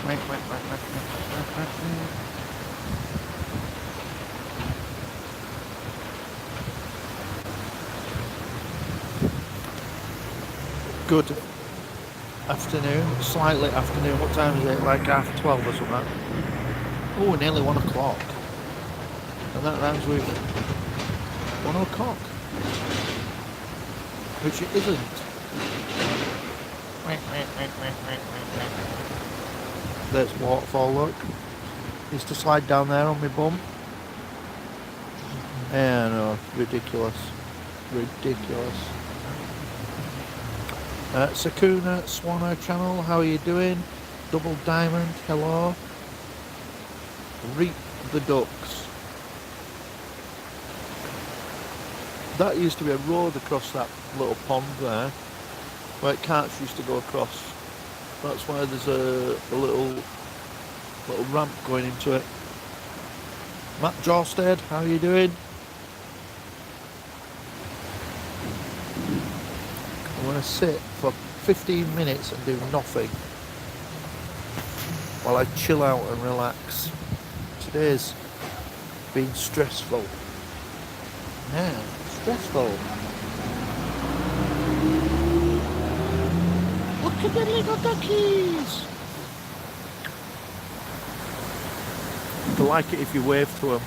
Good afternoon, slightly afternoon. What time is it? Like half 12 or something. Oh, nearly 1 o'clock. And that rhymes with 1 o'clock. Which it isn't. There's waterfall, look. Used to slide down there on my bum. Yeah, no, ridiculous. Ridiculous. Sakuna Swanner channel, how are you doing? Double Diamond, hello. Reap the ducks. That used to be a road across that little pond there, where carts used to go across. That's why there's a little ramp going into it. Matt Jorstead, how are you doing? I'm going to sit for 15 minutes and do nothing while I chill out and relax. Today's been stressful. Yeah, stressful. Look at the little duckies. They'll like it if you wave to them.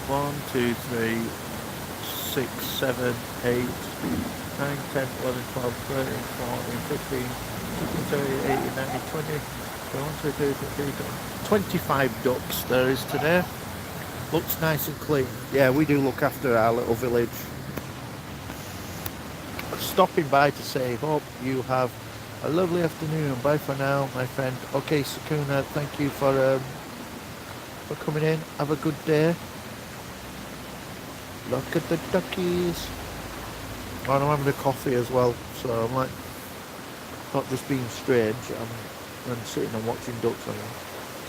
1, 2, 3, 6, 7, 8, 9, 10, 11, 12, 13, 14, 15, 16, 17, 18, 19, 20, 25 ducks there is today. Looks nice and clean. Yeah, we do look after our little village. Stopping by to say, hope you have a lovely afternoon. Bye for now, my friend. Okay, Sakuna, thank you for coming in. Have a good day. Look at the duckies. And I'm having a coffee as well, so I'm like, not just being strange. I'm sitting and watching ducks. I'm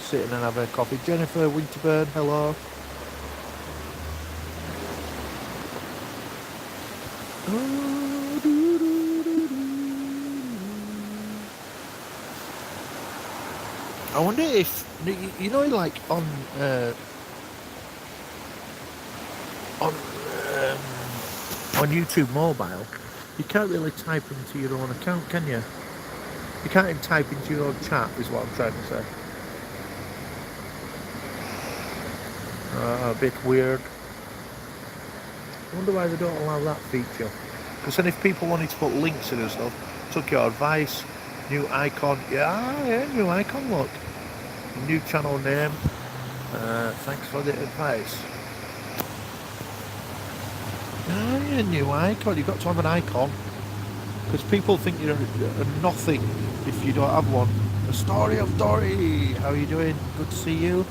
sitting and having a coffee. Jennifer Winterburn, hello. I wonder if, you know, like on YouTube mobile, you can't really type into your own account, can you? You can't even type into your own chat, is what I'm trying to say. A bit weird. I wonder why they don't allow that feature. Because then if people wanted to put links in and stuff, took your advice, new icon, yeah, new icon, look. New channel name, thanks for the advice. Yeah, new icon, you've got to have an icon. Because people think you're a nothing if you don't have one. The story of Dory, how are you doing? Good to see you.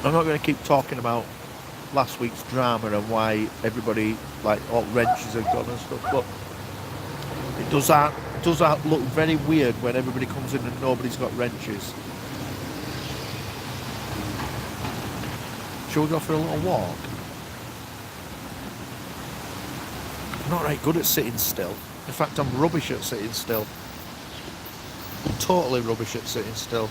I'm not going to keep talking about last week's drama and why everybody, like, all wrenches have gone and stuff, but it does that look very weird when everybody comes in and nobody's got wrenches. Shall we go for a little walk? I'm not right good at sitting still. In fact, I'm rubbish at sitting still. I'm totally rubbish at sitting still.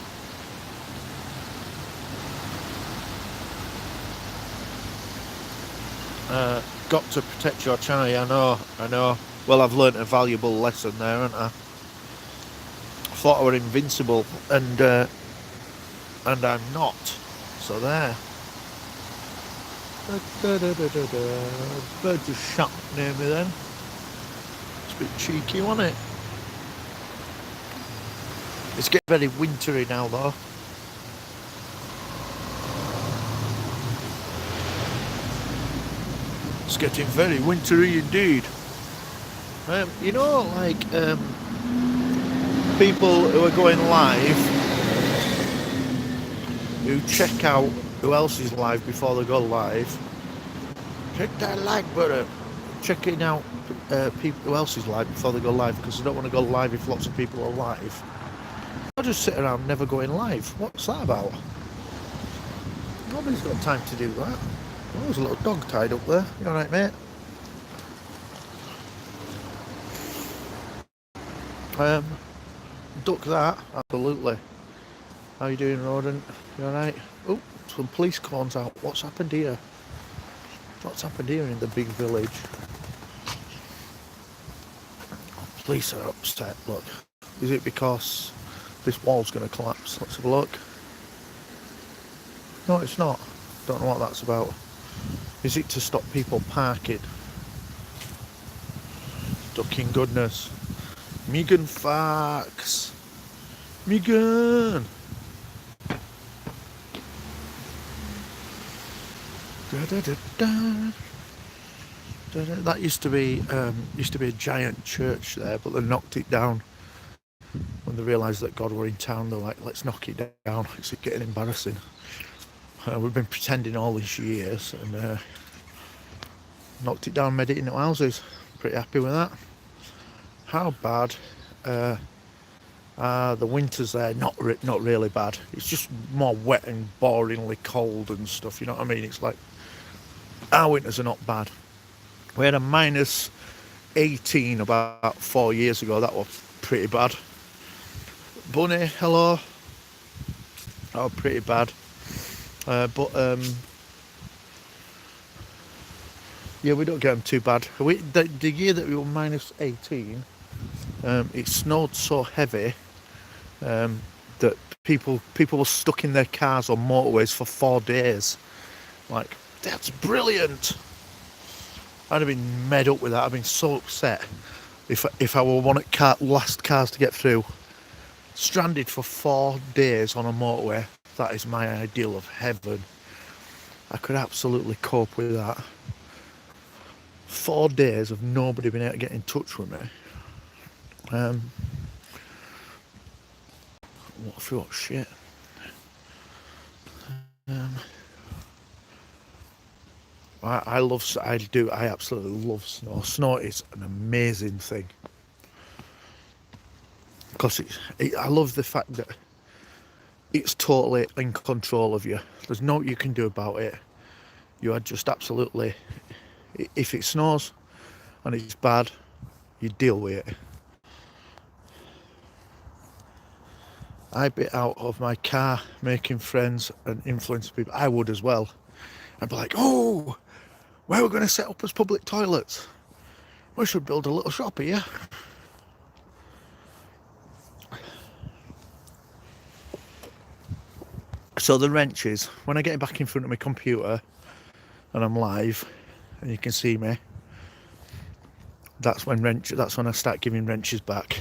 Got to protect your channel. Yeah, I know. Well, I've learnt a valuable lesson there, haven't I? Thought I were invincible, and I'm not. So there. Bird just shot near me then. It's a bit cheeky, wasn't it? It's getting very wintry now, though. It's getting very wintry indeed. You know, like people who are going live, who check out who else is live before they go live. Hit that like button. Checking out people who else is live before they go live, because they don't want to go live if lots of people are live. I just sit around never going live. What's that about? Nobody's got time to do that. Oh, there's a little dog tied up there. You alright, mate? Duck that, absolutely. How you doing, Rodent? You alright? Oh, some police cones out. What's happened here? What's happened here in the big village? Police are upset, look. Is it because this wall's going to collapse? Let's have a look. No, it's not. Don't know what that's about. Is it to stop people parking? Ducking goodness. Megan Fox. Megan. Da, da, da, da. That used to be a giant church there, but they knocked it down when they realised that God were in town. They're like, let's knock it down. It's getting embarrassing. We've been pretending all these years, and knocked it down, made it into houses. Pretty happy with that. How bad? The winters there, not really bad. It's just more wet and boringly cold and stuff. You know what I mean? It's like our winters are not bad. We had a minus 18 about 4 years ago. That was pretty bad. Bunny, hello. Oh, pretty bad. But yeah, we don't get them too bad. The year that we were minus 18, it snowed so heavy that people were stuck in their cars on motorways for 4 days. Like, that's brilliant. I'd have been made up with that. I've been so upset if I were one of last cars to get through. Stranded for 4 days on a motorway. That is my ideal of heaven. I could absolutely cope with that. 4 days of nobody being able to get in touch with me. What shit. I absolutely love snow. Snow is an amazing thing. Because I love the fact that it's totally in control of you. There's no you can do about it. You are just absolutely, if it snows and it's bad, you deal with it. I'd be out of my car making friends and influencing people. I would as well. I'd be like, oh, where are we going to set up as public toilets? We should build a little shop here. So the wrenches, when I get back in front of my computer and I'm live and you can see me, that's when I start giving wrenches back.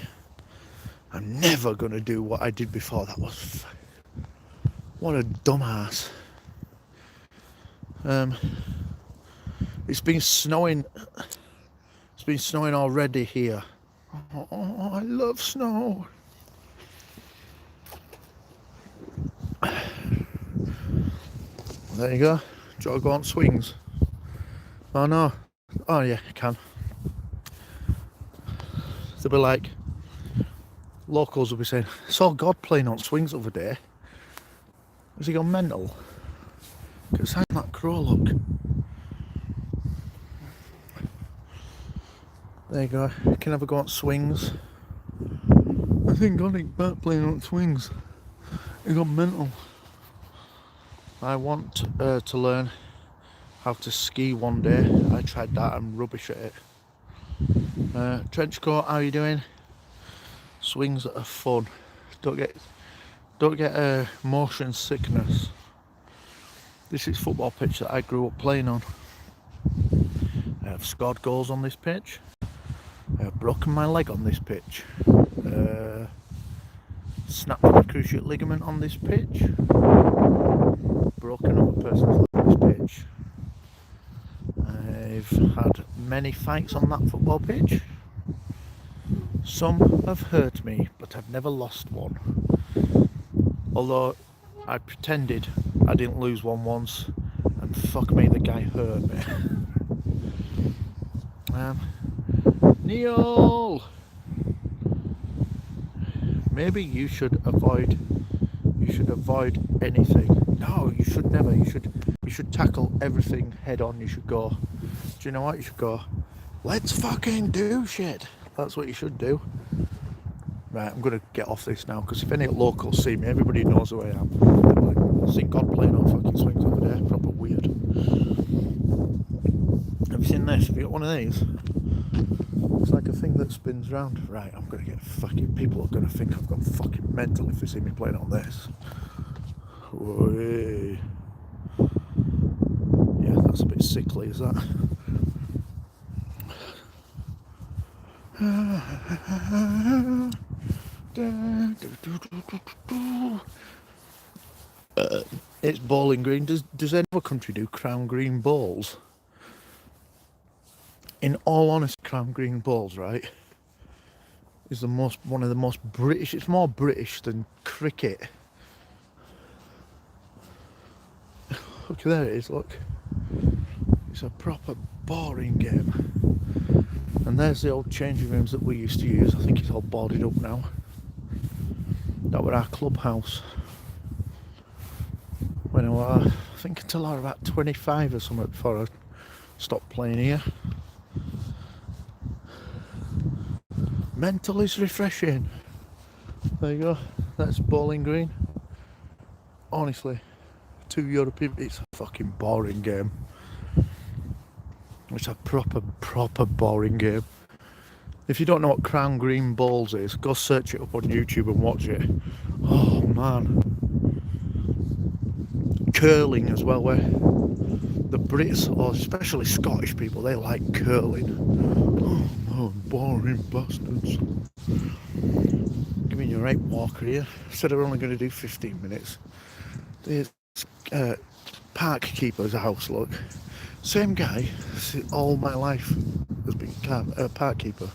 I'm never going to do what I did before. What a dumbass. It's been snowing already here. Oh, I love snow. There you go. Do you want to go on swings? Oh no. Oh yeah, I can. They'll be like, locals will be saying, I saw God playing on swings the other day. Has he gone mental? Because I'm that crow, look. There you go. You can have a go on swings. I think God ain't back playing on swings. He got mental. I want to learn how to ski one day. I tried that. I'm rubbish at it. Trenchcoat, how are you doing? Swings are fun. Don't get motion sickness. This is football pitch that I grew up playing on. I have scored goals on this pitch. I have broken my leg on this pitch. Snapped my cruciate ligament on this pitch. Broken up a person's leg on this pitch. I've had many fights on that football pitch. Some have hurt me, but I've never lost one. Although I pretended I didn't lose one once, and fuck me, the guy hurt me. Neil! Maybe you should avoid anything. No, you should never. You should tackle everything head on. You should go, do you know what? You should go, let's fucking do shit. That's what you should do. Right, I'm going to get off this now, because if any locals see me, everybody knows who I am. I'm like, seen God playing on fucking swings over there, proper weird. Have you seen this? Have you got one of these? It's like a thing that spins round. Right, I'm going to get fucking... People are going to think I've gone fucking mental if they see me playing on this. Whee. Yeah, that's a bit sickly, is that? It's Bowling Green. Does any other country do crown green bowls? In all honesty, crown green bowls, right, is one of the most British. It's more British than cricket. Look, there it is. Look, it's a proper boring game. And there's the old changing rooms that we used to use. I think it's all boarded up now. That were our clubhouse. When I was, I think until I was about 25 or something before I stopped playing here. Mental is refreshing. There you go. That's Bowling Green. Honestly, €2. It's a fucking boring game. It's a proper boring game. If you don't know what crown green bowls is, go search it up on YouTube and watch it. Oh man. Curling as well, where the Brits, or especially Scottish people, they like curling. Oh man, boring bastards. Give me your 8 walker here. Said we're only going to do 15 minutes. There's park keeper's house, look. Same guy all my life has been park keeper.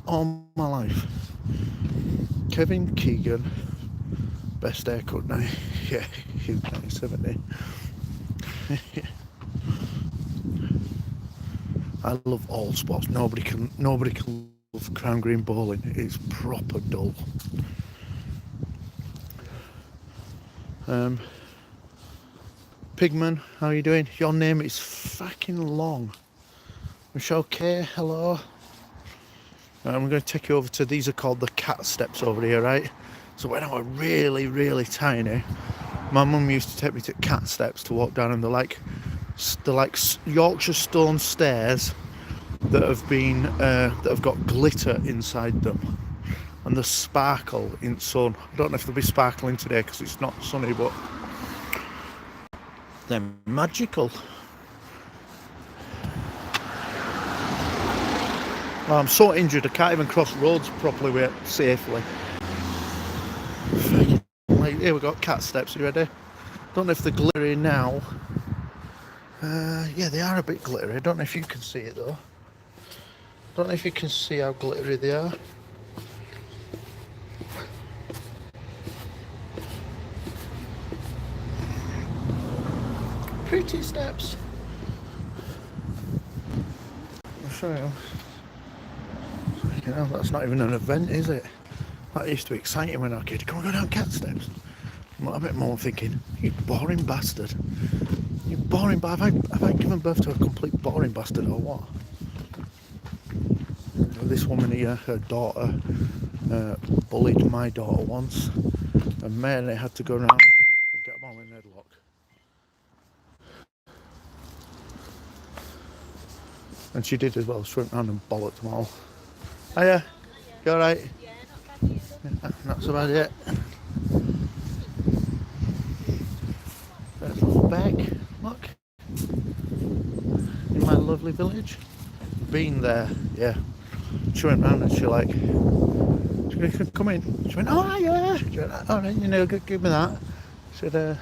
All my life. Kevin Keegan, best haircut now. Yeah, he's 70. I love all sports. Nobody can love crown green bowling. It's proper dull. Pigman, how are you doing? Your name is fucking long. Michelle K, hello. I'm going to take you over to, these are called the cat steps over here, right? So when I was really tiny, my mum used to take me to cat steps to walk down, and they're like Yorkshire stone stairs that have got glitter inside them, and the sparkle in sun. I don't know if there'll be sparkling today because it's not sunny, but they're magical. Well, I'm so injured I can't even cross roads properly with it safely. Like, here we got cat steps. You ready? Don't know if they're glittery now. Yeah, they are a bit glittery. I don't know if you can see it though. Don't know if you can see how glittery they are. Pretty steps. I'll show you. You know, that's not even an event, is it? That used to be exciting when I was a kid. Come on, go down cat steps. I'm a bit more thinking, you boring bastard. You boring bastard. Have I given birth to a complete boring bastard or what? This woman here, her daughter, bullied my daughter once, and mainly had to go around and get them all in headlock. And she did as well. She went round and bollocked them all. Hiya, you alright? Yeah, not bad. Not so bad yet. There's a little bag, look. In my lovely village. Been there, yeah. She went round and she went, come in. She went, oh yeah. She went, alright, you know, give me that. She said,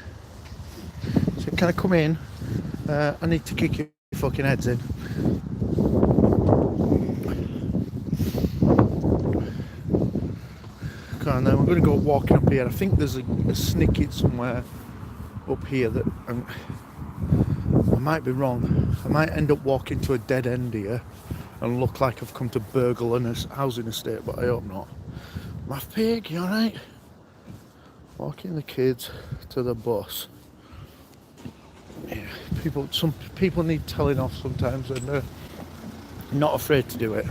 can I come in? I need to kick your fucking heads in. And then we're going to go walking up here. I think there's a snicket somewhere up here that I might be wrong. I might end up walking to a dead end here and look like I've come to burgle a housing estate, but I hope not. My pig, you alright? Walking the kids to the bus. Yeah, some people need telling off sometimes, and they're not afraid to do it.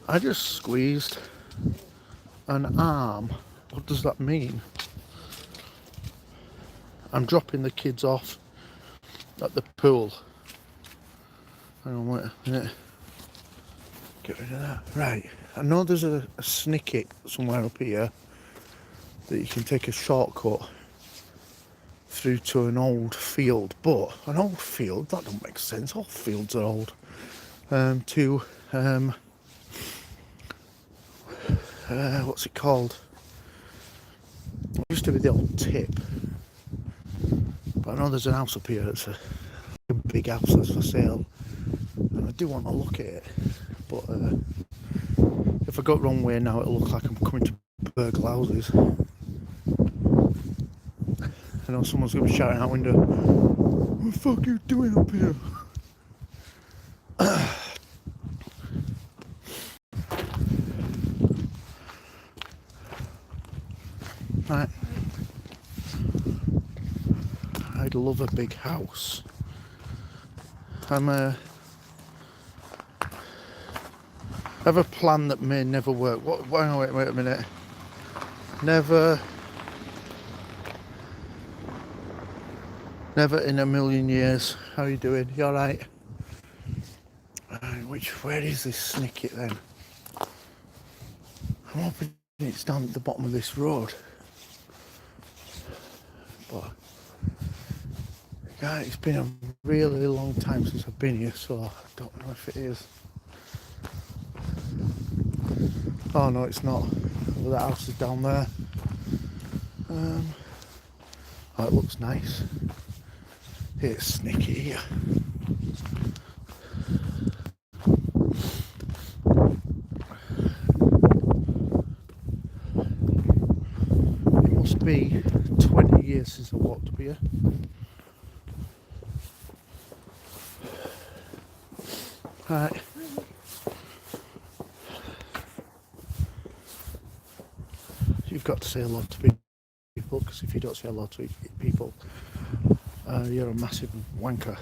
I just squeezed an arm. What does that mean? I'm dropping the kids off at the pool. Hang on, wait a minute. Get rid of that. Right. I know there's a snicket somewhere up here that you can take a shortcut through to an old field, but an old field, that don't make sense. All fields are old. What's it called? It used to be the old tip. But I know there's an house up here that's a big house that's for sale. And I do want to look at it. But if I go the wrong way now, it'll look like I'm coming to burgle houses. I know someone's going to be shouting out window, "What the fuck are you doing up here?" Right. I'd love a big house. I have a plan that may never work. What? Wait a minute. Never in a million years. How are you doing? You alright? Where is this snicket then? I'm hoping it's down at the bottom of this road. But yeah, it's been a really long time since I've been here, so I don't know if it is. Oh no, it's not. Well, that house is down there. Oh, it looks nice. It's sneaky here. It must be 20 years since I walked up here. Right. You've got to say hello to people, because if you don't say hello to people, you're a massive wanker.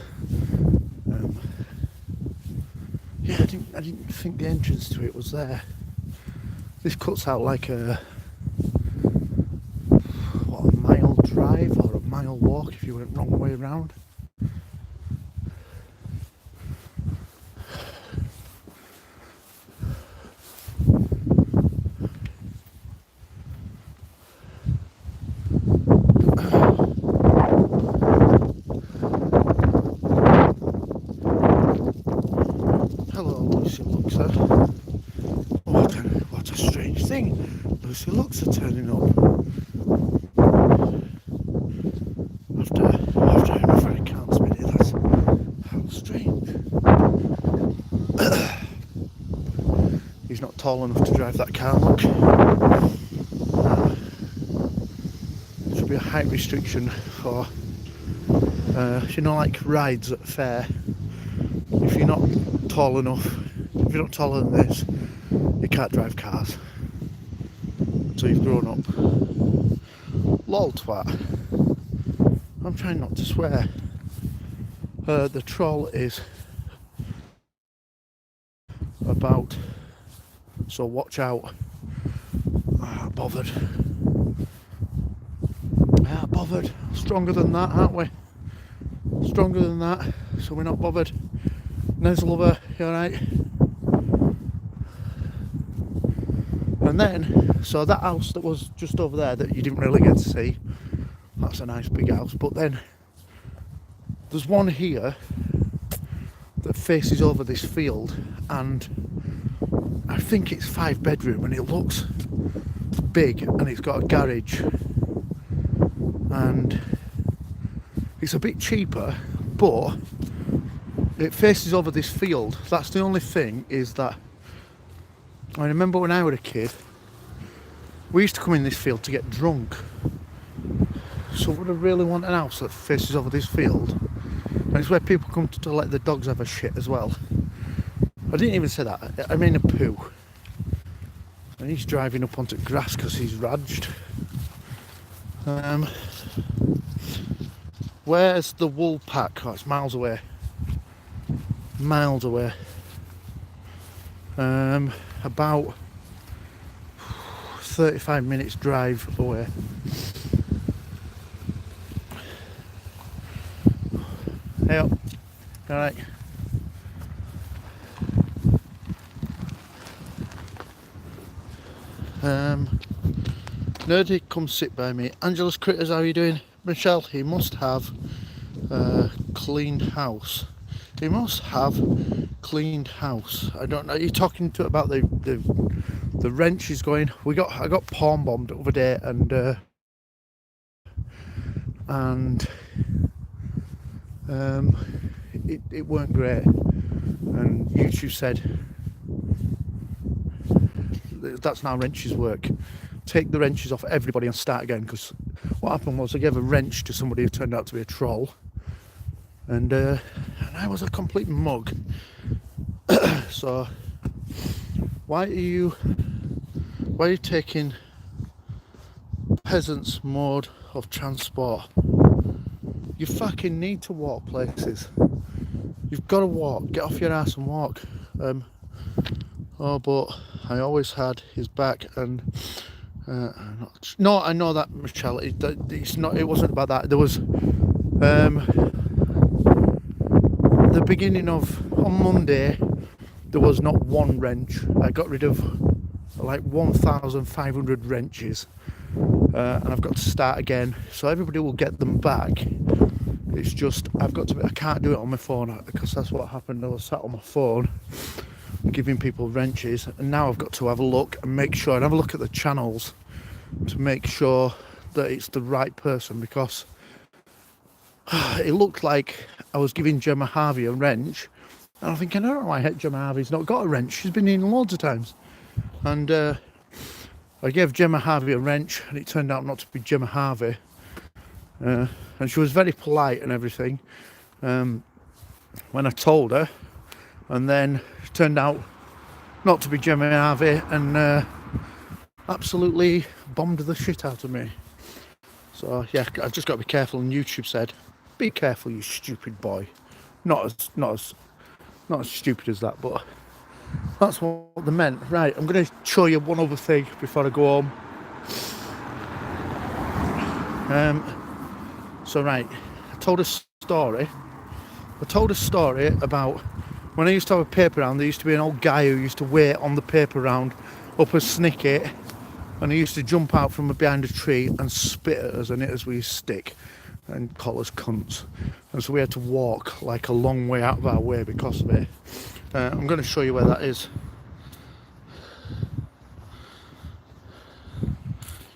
Yeah, I didn't think the entrance to it was there. This cuts out like a mile drive or a mile walk if you went wrong way around. What a strange thing. Lucy looks are turning up. After a very counts minute, that's how strange. He's not tall enough to drive that car, look. There should be a height restriction for like rides at fair. If you're not tall enough, if you're not taller than this, you can't drive cars. So you've grown up. Lol twat. I'm trying not to swear. The troll is about, so watch out. Bothered. Bothered. Stronger than that, aren't we? Stronger than that, so we're not bothered. Nez lover, you alright? And then, so that house that was just over there that you didn't really get to see, that's a nice big house. But then there's one here that faces over this field, and I think it's 5-bedroom, and it looks big, and it's got a garage, and it's a bit cheaper, but it faces over this field. That's the only thing, is that I remember when I was a kid, we used to come in this field to get drunk. So would I really want an house that faces over this field? And it's where people come to let the dogs have a shit as well. I didn't even say that, I mean a poo. And he's driving up onto grass because he's raged. Where's the wool pack? Oh, it's miles away. Miles away. about 35 minutes drive away. Hey up, alright. Nerdy, come sit by me. Angela's Critters, how are you doing? Michelle, he must have cleaned house. He must have cleaned house. I don't know. You're talking to about the wrench is going. I got palm bombed the other day, and it weren't great. And YouTube said that's how wrenches work. Take the wrenches off everybody and start again. Because what happened was I gave a wrench to somebody who turned out to be a troll, and I was a complete mug. So why are you taking peasants' mode of transport? You fucking need to walk places. You've got to walk. Get off your ass and walk. But I always had his back, and no, I know that, Michelle. It's not. It wasn't about that. There was the beginning of on Monday. There was not one wrench. I got rid of like 1,500 wrenches, and I've got to start again. So everybody will get them back. It's just I can't do it on my phone, because that's what happened. I was sat on my phone giving people wrenches, and now I've got to have a look and make sure and have a look at the channels to make sure that it's the right person, because it looked like I was giving Gemma Harvey a wrench, and I'm thinking, I don't know why Gemma Harvey's not got a wrench. She's been in loads of times. And I gave Gemma Harvey a wrench, and it turned out not to be Gemma Harvey. And she was very polite and everything when I told her, and then it turned out not to be Gemma Harvey, and absolutely bombed the shit out of me. So yeah, I've just got to be careful. And YouTube said, "Be careful, you stupid boy." Not as stupid as that, but that's what they meant. Right, I'm going to show you one other thing before I go home. So right, I told a story about when I used to have a paper round. There used to be an old guy who used to wait on the paper round up a snicket, and he used to jump out from behind a tree and spit at us and hit us with his stick and call us cunts. And so we had to walk like a long way out of our way because of it. I'm going to show you where that is.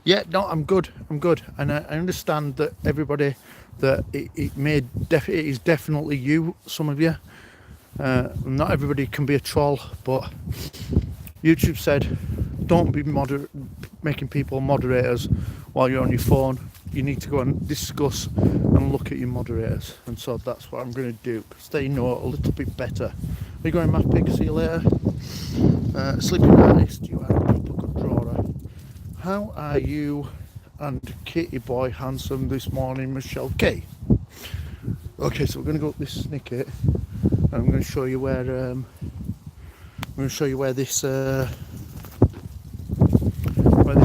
Yeah, no, I'm good, and I understand that everybody, that it is definitely you, some of you. Not everybody can be a troll, but YouTube said don't be making people moderators while you're on your phone. You need to go and discuss and look at your moderators, and so that's what I'm going to do, because they know a little bit better. Are you going, Math Pig? See you later. Sleeping artist, you are a good drawer. How are you and Kitty Boy handsome this morning, Michelle K? Okay, so we're going to go up this snicket, and I'm going to show you where this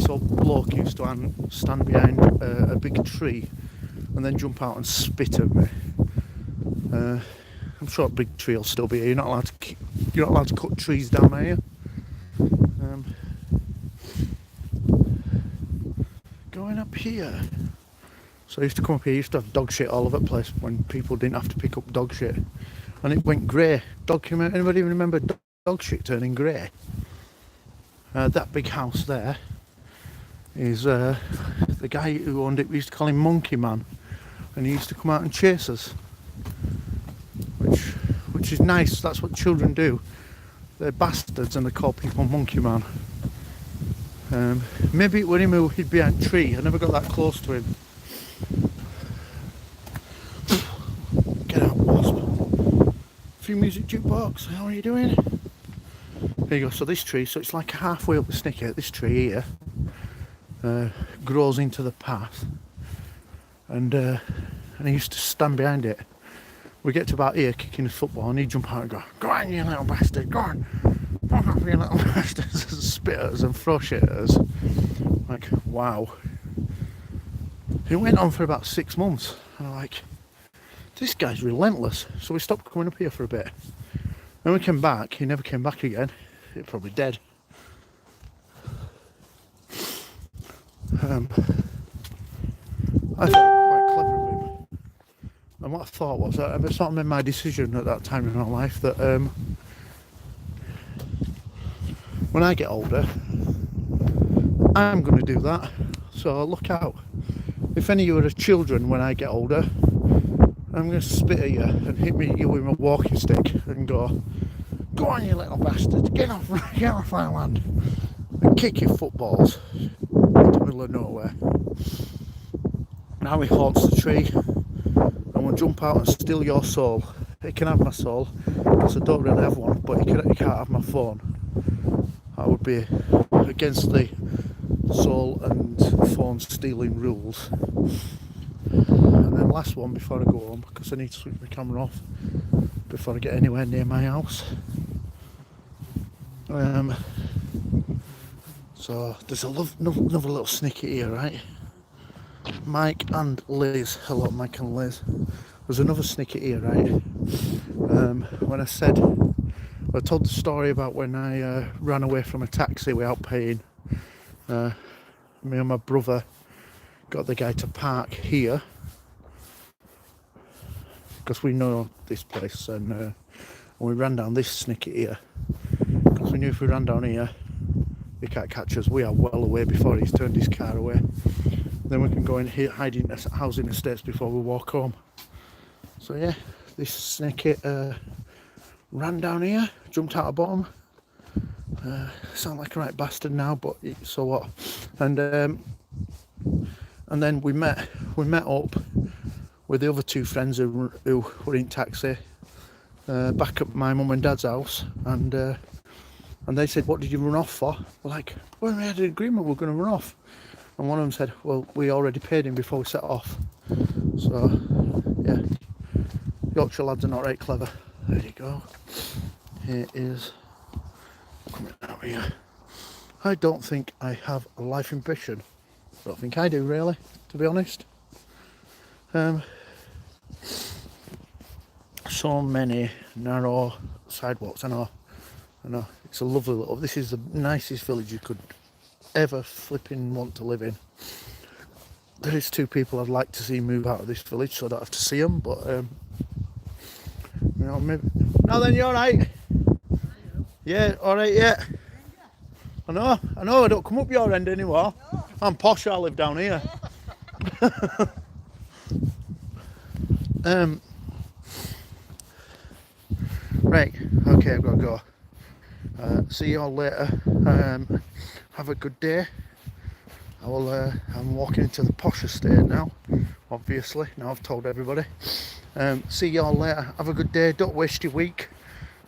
old bloke used to stand behind a big tree and then jump out and spit at me. I'm sure a big tree will still be here. You're not allowed to cut trees down, are you? Going up here. So I used to come up here. I used to have dog shit all over the place when people didn't have to pick up dog shit, and it went grey. Anybody even remember dog shit turning grey? That big house there is the guy who owned it. We used to call him Monkey Man, and he used to come out and chase us, which is nice. That's what children do. They're bastards and they call people Monkey Man. Maybe when he moved, he'd be behind a tree. I never got that close to him. Get out, wasp. Free music jukebox. How are you doing? There you go. So this tree, so it's like halfway up the snicket. This tree here grows into the path, and he used to stand behind it. We get to about here kicking the football, and he'd jump out and go, "Go on, you little bastard, go on!" fuck off, you little bastards, and spit at us and throw shit at us. Like, wow. It went on for about 6 months. And I'm like, this guy's relentless. So we stopped coming up here for a bit. When we came back, he never came back again. He was probably dead. I thought it was quite clever of him. And what I thought was, I sort of made my decision at that time in my life that when I get older, I'm going to do that. So look out. If any of you are children when I get older, I'm going to spit at you and hit you with my walking stick and go on you little bastard, get off my land, and kick your footballs into the middle of nowhere. Now he haunts the tree and will jump out and steal your soul. He can have my soul, because I don't really have one, but he can't have my phone. That would be against the soul and phone stealing rules. And then last one before I go home, because I need to switch my camera off before I get anywhere near my house. So there's another little snicket here, right? Mike and Liz, hello Mike and Liz. There's another snicket here, right? When I told the story about when I ran away from a taxi without paying. Me and my brother got the guy to park here because we know this place, and we ran down this snicket here because we knew if we ran down here he can't catch us. We are well away before he's turned his car away. Then we can go in here, hide in housing estates before we walk home. So yeah, this snicket ran down here, jumped out of bottom. Sound like a right bastard now, but so what? And then we met up with the other two friends who were in taxi back at my mum and dad's house, and they said, "What did you run off for?" We're like, "Well, we had an agreement we were going to run off." And one of them said, "Well, we already paid him before we set off." So yeah, Yorkshire lads are not right clever. There you go. Here is coming out here. I don't think I have a life ambition. I don't think I do, really, to be honest. So many narrow sidewalks. I know. It's a lovely little. This is the nicest village you could ever flipping want to live in. There is two people I'd like to see move out of this village, so I don't have to see them. But maybe. Now then, you all right? Yeah, all right. Yeah. I know. I don't come up your end anymore. No. I'm posh. I live down here. Right. Okay, I've got to go. See you all later. Have a good day. I'm walking into the posh estate now, obviously. Now I've told everybody. See you all later. Have a good day. Don't waste your week.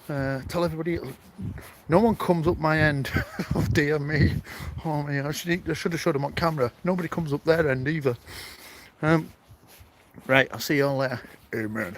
Tell everybody. No one comes up my end. Oh dear me. Oh me. I should have showed them on camera. Nobody comes up their end either. Right. I'll see you all later. Amen.